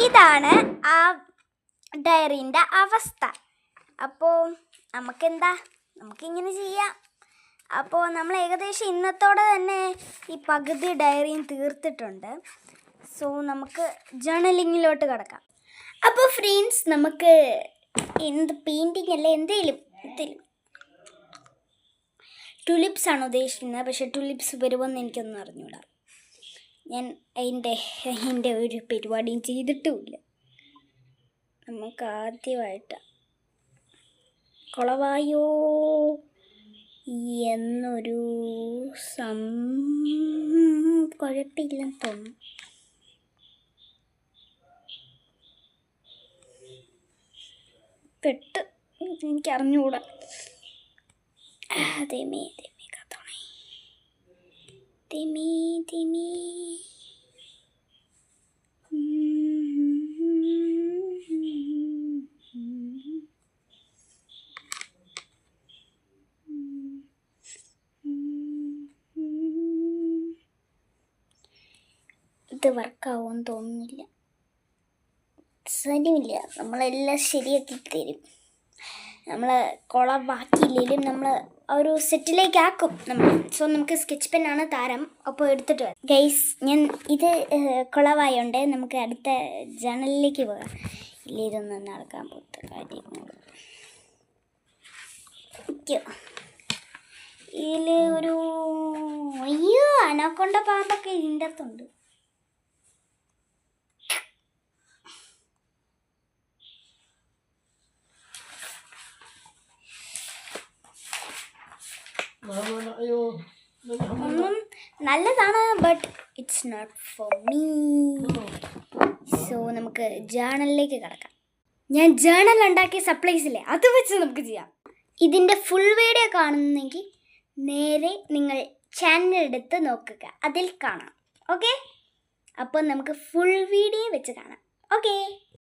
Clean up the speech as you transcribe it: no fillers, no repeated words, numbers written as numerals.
ഇതാണ് ആ ഡയറീൻ്റെ അവസ്ഥ. അപ്പോൾ നമുക്കിങ്ങനെ ചെയ്യാം. അപ്പോൾ നമ്മൾ ഏകദേശം ഇന്നത്തോടെ തന്നെ ഈ പകുതി ഡയറിയും തീർത്തിട്ടുണ്ട്. സോ നമുക്ക് ജേർണലിങ്ങിലോട്ട് കിടക്കാം. അപ്പോൾ ഫ്രണ്ട്സ്, നമുക്ക് പെയിൻറ്റിങ് അല്ല എന്തെങ്കിലും ടുലിപ്സ് ആണ് ഉദ്ദേശിക്കുന്നത്. പക്ഷേ ടുലിപ്സ് വരുമെന്ന് എനിക്കൊന്നും അറിഞ്ഞൂടാ. ഞാൻ അതിൻ്റെ ഒരു പരിപാടിയും ചെയ്തിട്ടുമില്ല. നമുക്ക് ആദ്യമായിട്ട് കുളവായോ എന്നൊരു കുഴപ്പമില്ലെന്ന് തോന്നുന്നു. പെട്ട് എനിക്കറിഞ്ഞുകൂടാ. തെമേ കത്തോണേ, തെമേ. ഇത് വർക്കാവുമെന്ന് തോന്നുന്നില്ല. സാരമില്ല, നമ്മളെല്ലാം ശരിയാക്കി തരും. നമ്മൾ കുളവാക്കിയില്ലെങ്കിലും നമ്മൾ ഒരു സെറ്റിലേക്ക് ആക്കും നമ്മൾ. സോ നമുക്ക് സ്കെച്ച് പെന്നാണ് താരം. അപ്പോൾ എടുത്തിട്ട് വരാം ഗൈസ്. ഞാൻ ഇത് കുളവായോണ്ട് നമുക്ക് അടുത്ത ജേർണലിലേക്ക് പോകാം. ഇല്ല, ഇതൊന്നും നടക്കാൻ പോകാത്ത കാര്യങ്ങൾ. ഇതിൽ ഒരു അനക്കൊണ്ട പാമ്പൊക്കെ ഇതിൻ്റെ അകത്തുണ്ട്. ഒന്നും നല്ലതാണ്, but it's not for me. So നമുക്ക് ജേർണലിലേക്ക് കിടക്കാം. ഞാൻ ജേർണൽ ഉണ്ടാക്കിയ സപ്ലൈസില്ലേ, അത് വെച്ച് നമുക്ക് ചെയ്യാം. ഇതിൻ്റെ ഫുൾ വീഡിയോ കാണുന്നെങ്കിൽ നേരെ നിങ്ങൾ ചാനൽ എടുത്ത് നോക്കുക, അതിൽ കാണാം. ഓക്കെ, അപ്പോൾ നമുക്ക് ഫുൾ വീഡിയോ വെച്ച് കാണാം. ഓക്കെ.